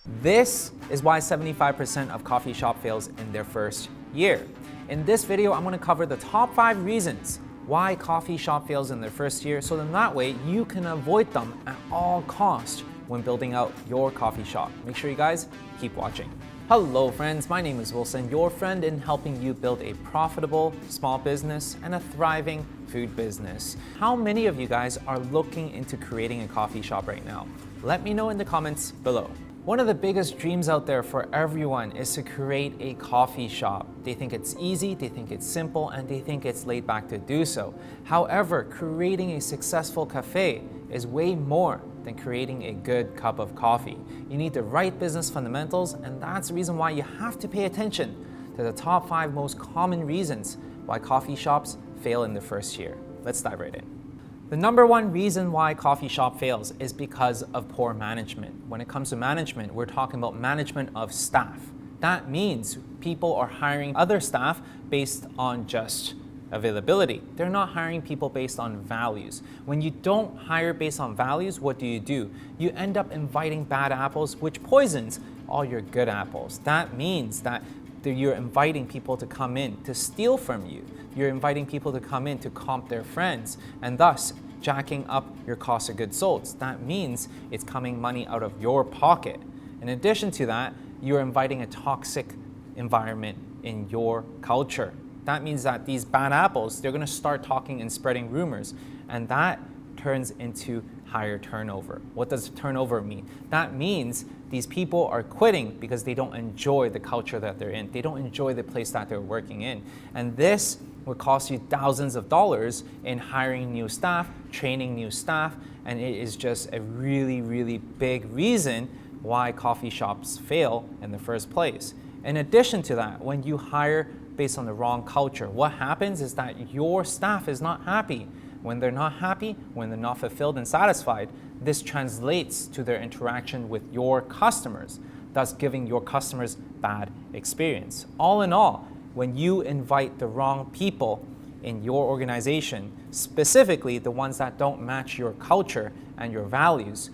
This is why 75% of coffee shop fails in their first year. In this video, I'm going to cover the top 5 reasons why coffee shop fails in their first year, so then that way you can avoid them at all costs when building out your coffee shop. Make sure you guys keep watching. Hello friends, my name is Wilson, your friend in helping you build a profitable small business and a thriving food business. How many of you guys are looking into creating a coffee shop right now? Let me know in the comments below. One of the biggest dreams out there for everyone is to create a coffee shop. They think it's easy, they think it's simple, and they think it's laid back to do so. However, creating a successful cafe is way more than creating a good cup of coffee. You need the right business fundamentals, and that's the reason why you have to pay attention to the top 5 most common reasons why coffee shops fail in the first year. Let's dive right in. The number 1 reason why coffee shop fails is because of poor management. When it comes to management, we're talking about management of staff. That means people are hiring other staff based on just availability. They're not hiring people based on values. When you don't hire based on values, what do? You end up inviting bad apples, which poisons all your good apples. That means that you're inviting people to come in to steal from you. You're inviting people to come in to comp their friends, and thus jacking up your cost of goods sold. That means it's coming money out of your pocket. In addition to that, you're inviting a toxic environment in your culture. That means that these bad apples, they're gonna start talking and spreading rumors, and that turns into higher turnover. What does turnover mean? That means these people are quitting because they don't enjoy the culture that they're in. They don't enjoy the place that they're working in. And this would cost you thousands of dollars in hiring new staff, training new staff, and it is just a really, really big reason why coffee shops fail in the first place. In addition to that, when you hire based on the wrong culture, what happens is that your staff is not happy. When they're not happy, when they're not fulfilled and satisfied, this translates to their interaction with your customers, thus giving your customers bad experience. All in all, when you invite the wrong people in your organization, specifically the ones that don't match your culture and your values,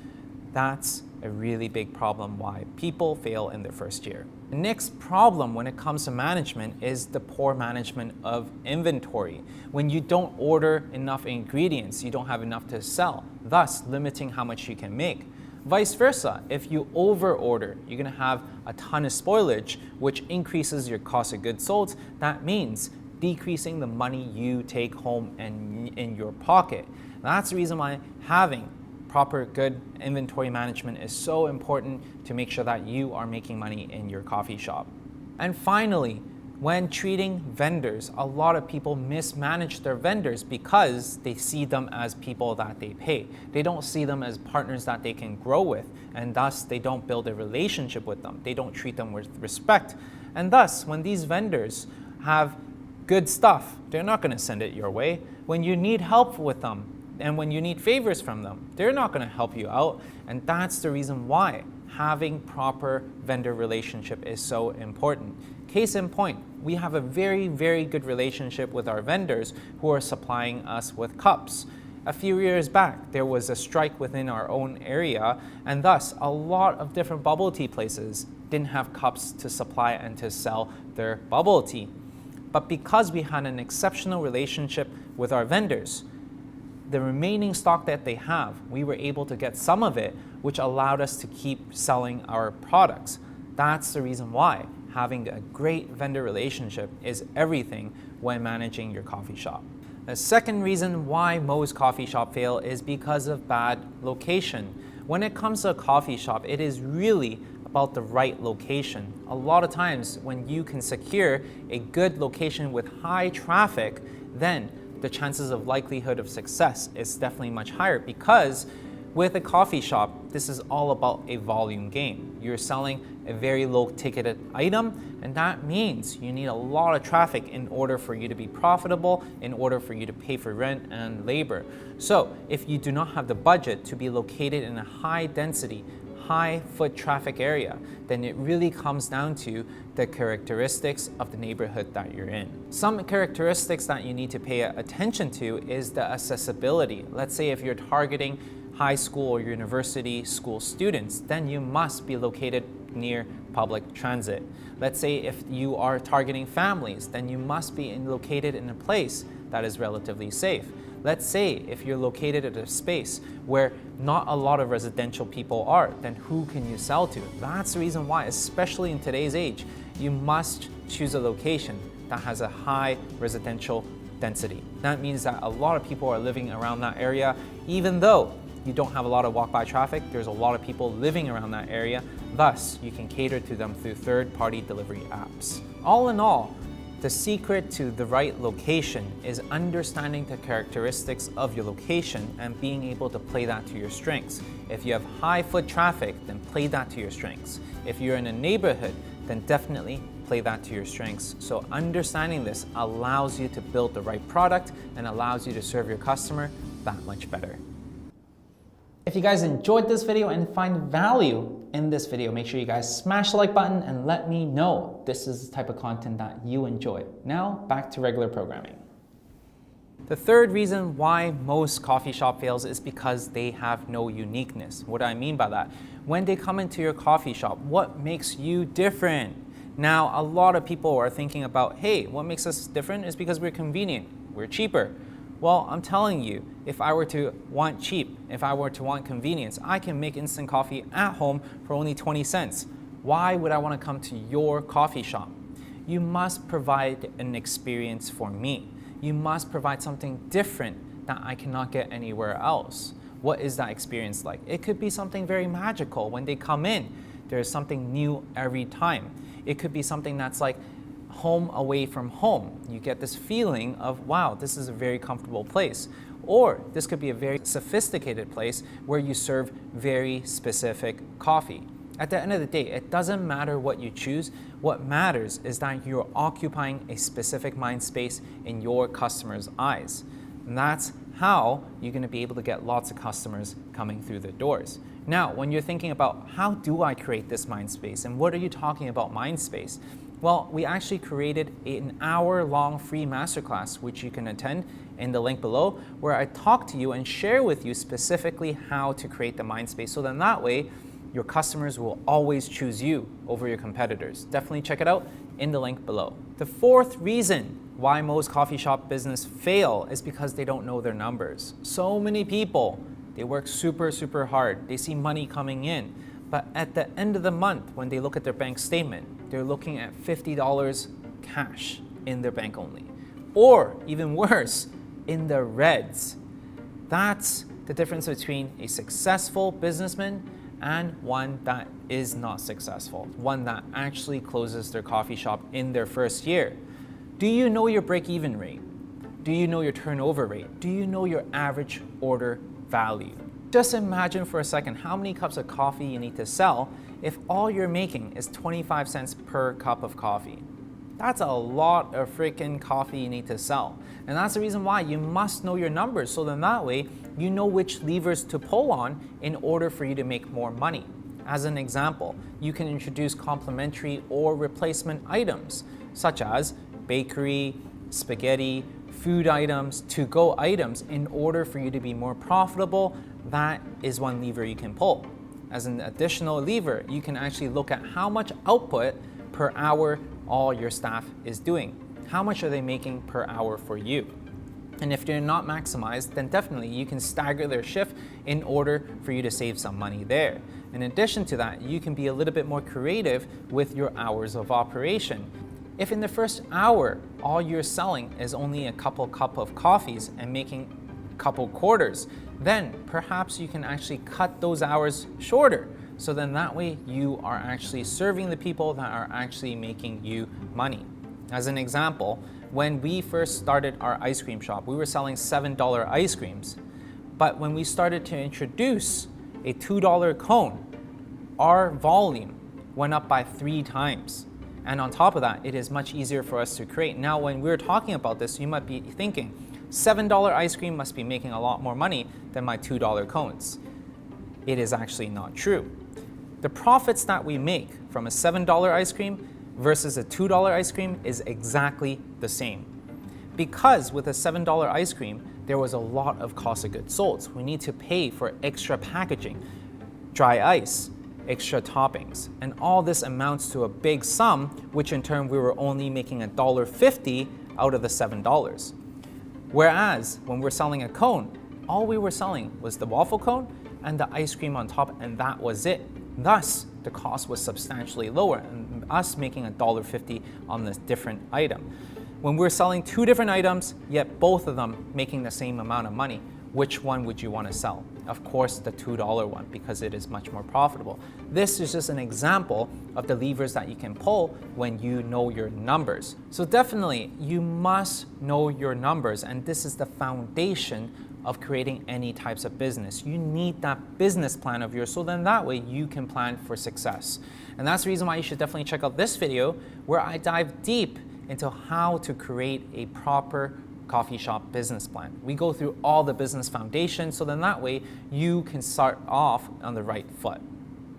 that's a really big problem why people fail in their first year. The next problem when it comes to management is the poor management of inventory. When you don't order enough ingredients, you don't have enough to sell, thus limiting how much you can make. Vice versa, if you over order, you're gonna have a ton of spoilage, which increases your cost of goods sold. That means decreasing the money you take home and in your pocket. That's the reason why having proper good inventory management is so important to make sure that you are making money in your coffee shop. And finally, when treating vendors, a lot of people mismanage their vendors because they see them as people that they pay. They don't see them as partners that they can grow with, and thus they don't build a relationship with them. They don't treat them with respect. And thus, when these vendors have good stuff, they're not going to send it your way. When you need help with them, and when you need favors from them, they're not going to help you out. And that's the reason why having proper vendor relationship is so important. Case in point, we have a very, very good relationship with our vendors who are supplying us with cups. A few years back, there was a strike within our own area, and thus a lot of different bubble tea places didn't have cups to supply and to sell their bubble tea. But because we had an exceptional relationship with our vendors, the remaining stock that they have, we were able to get some of it, which allowed us to keep selling our products. That's the reason why having a great vendor relationship is everything when managing your coffee shop. The second reason why most coffee shop fail is because of bad location. When it comes to a coffee shop, it is really about the right location. A lot of times when you can secure a good location with high traffic, then the chances of likelihood of success is definitely much higher, because with a coffee shop, this is all about a volume game. You're selling a very low ticketed item, and that means you need a lot of traffic in order for you to be profitable, in order for you to pay for rent and labor. So if you do not have the budget to be located in a high density, high foot traffic area, then it really comes down to the characteristics of the neighborhood that you're in. Some characteristics that you need to pay attention to is the accessibility. Let's say if you're targeting high school or university school students, then you must be located near public transit. Let's say if you are targeting families, then you must be located in a place that is relatively safe. Let's say if you're located at a space where not a lot of residential people are, then who can you sell to? That's the reason why, especially in today's age, you must choose a location that has a high residential density. That means that a lot of people are living around that area. Even though you don't have a lot of walk-by traffic, there's a lot of people living around that area. Thus, you can cater to them through third-party delivery apps. All in all, the secret to the right location is understanding the characteristics of your location and being able to play that to your strengths. If you have high foot traffic, then play that to your strengths. If you're in a neighborhood, then definitely play that to your strengths. So understanding this allows you to build the right product and allows you to serve your customer that much better. If you guys enjoyed this video and find value in this video, make sure you guys smash the like button and let me know this is the type of content that you enjoy. Now, back to regular programming. The third reason why most coffee shop fails is because they have no uniqueness. What do I mean by that? When they come into your coffee shop, what makes you different? Now, a lot of people are thinking about, hey, what makes us different is because we're convenient, we're cheaper. Well, I'm telling you, if I were to want cheap, if I were to want convenience, I can make instant coffee at home for only 20 cents. Why would I want to come to your coffee shop? You must provide an experience for me. You must provide something different that I cannot get anywhere else. What is that experience like? It could be something very magical. When they come in, there's something new every time. It could be something that's like home away from home. You get this feeling of, wow, this is a very comfortable place. Or this could be a very sophisticated place where you serve very specific coffee. At the end of the day, it doesn't matter what you choose. What matters is that you're occupying a specific mind space in your customer's eyes. And that's how you're going to be able to get lots of customers coming through the doors. Now, when you're thinking about how do I create this mind space and what are you talking about mind space? Well, we actually created an hour-long free masterclass, which you can attend in the link below, where I talk to you and share with you specifically how to create the mind space. So then that way, your customers will always choose you over your competitors. Definitely check it out in the link below. The fourth reason why most coffee shop business fail is because they don't know their numbers. So many people, they work super hard. They see money coming in. But at the end of the month, when they look at their bank statement, they're looking at $50 cash in their bank only. Or even worse, in the reds. That's the difference between a successful businessman and one that is not successful, one that actually closes their coffee shop in their first year. Do you know your break-even rate? Do you know your turnover rate? Do you know your average order value? Just imagine for a second how many cups of coffee you need to sell if all you're making is 25 cents per cup of coffee. That's a lot of freaking coffee you need to sell. And that's the reason why you must know your numbers, so then that way you know which levers to pull on in order for you to make more money. As an example, you can introduce complementary or replacement items such as bakery, spaghetti, food items, to-go items in order for you to be more profitable. That is one lever you can pull. As an additional lever, you can actually look at how much output per hour all your staff is doing. How much are they making per hour for you? And if they're not maximized, then definitely you can stagger their shift in order for you to save some money there. In addition to that, you can be a little bit more creative with your hours of operation. If in the first hour, all you're selling is only a couple cup of coffees and making a couple quarters, then perhaps you can actually cut those hours shorter. So then that way you are actually serving the people that are actually making you money. As an example, when we first started our ice cream shop, we were selling $7 ice creams. But when we started to introduce a $2 cone, our volume went up by 3 times. And on top of that, it is much easier for us to create. Now, when we're talking about this, you might be thinking, $7 ice cream must be making a lot more money than my $2 cones. It is actually not true. The profits that we make from a $7 ice cream versus a $2 ice cream is exactly the same. Because with a $7 ice cream, there was a lot of cost of goods sold. We need to pay for extra packaging, dry ice, extra toppings, and all this amounts to a big sum, which in turn we were only making $1.50 out of the $7. Whereas when we're selling a cone, all we were selling was the waffle cone and the ice cream on top, and that was it. Thus, the cost was substantially lower, and us making $1.50 on this different item. When we're selling two different items, yet both of them making the same amount of money, which one would you want to sell? Of course, the $2 one, because it is much more profitable. This is just an example of the levers that you can pull when you know your numbers. So definitely, you must know your numbers, and this is the foundation of creating any types of business. You need that business plan of yours, so then that way you can plan for success. And that's the reason why you should definitely check out this video where I dive deep into how to create a proper coffee shop business plan. We go through all the business foundations, so then that way you can start off on the right foot.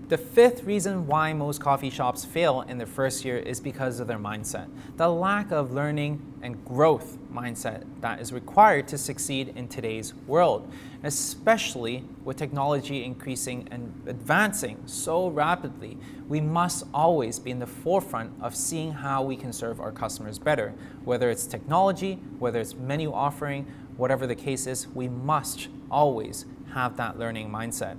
The fifth reason why most coffee shops fail in their first year is because of their mindset. The lack of learning and growth mindset that is required to succeed in today's world, especially with technology increasing and advancing so rapidly. We must always be in the forefront of seeing how we can serve our customers better. Whether it's technology, whether it's menu offering, whatever the case is, we must always have that learning mindset.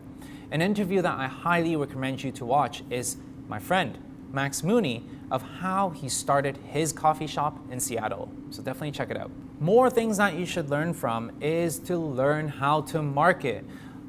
An interview that I highly recommend you to watch is my friend, Max Mooney, of how he started his coffee shop in Seattle. So definitely check it out. More things that you should learn from is to learn how to market.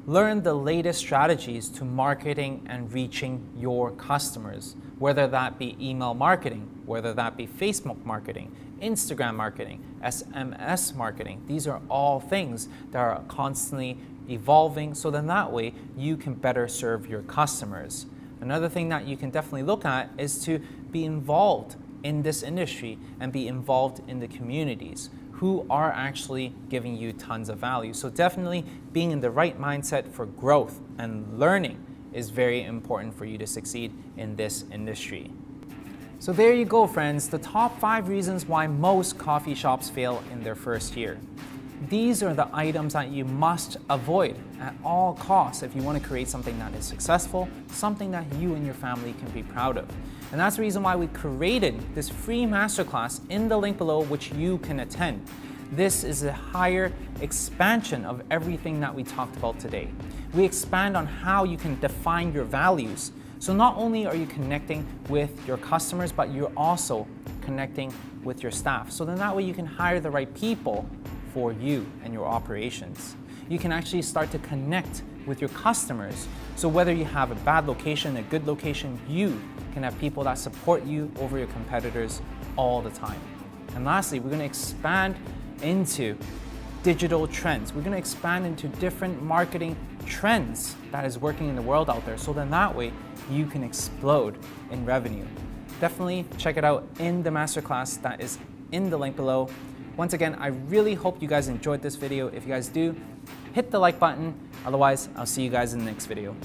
Learn the latest strategies to marketing and reaching your customers, whether that be email marketing, whether that be Facebook marketing, Instagram marketing, SMS marketing. These are all things that are constantly evolving, so then that way you can better serve your customers. Another thing that you can definitely look at is to be involved in this industry and be involved in the communities who are actually giving you tons of value. So definitely being in the right mindset for growth and learning is very important for you to succeed in this industry. So there you go, friends, the top 5 reasons why most coffee shops fail in their first year. These are the items that you must avoid at all costs if you want to create something that is successful, something that you and your family can be proud of. And that's the reason why we created this free masterclass in the link below, which you can attend. This is a higher expansion of everything that we talked about today. We expand on how you can define your values. So not only are you connecting with your customers, but you're also connecting with your staff. So then that way you can hire the right people for you and your operations. You can actually start to connect with your customers. So whether you have a bad location, a good location, you can have people that support you over your competitors all the time. And lastly, we're going to expand into digital trends. We're going to expand into different marketing trends that is working in the world out there. So then that way you can explode in revenue. Definitely check it out in the masterclass that is in the link below. Once again, I really hope you guys enjoyed this video. If you guys do, hit the like button. Otherwise, I'll see you guys in the next video.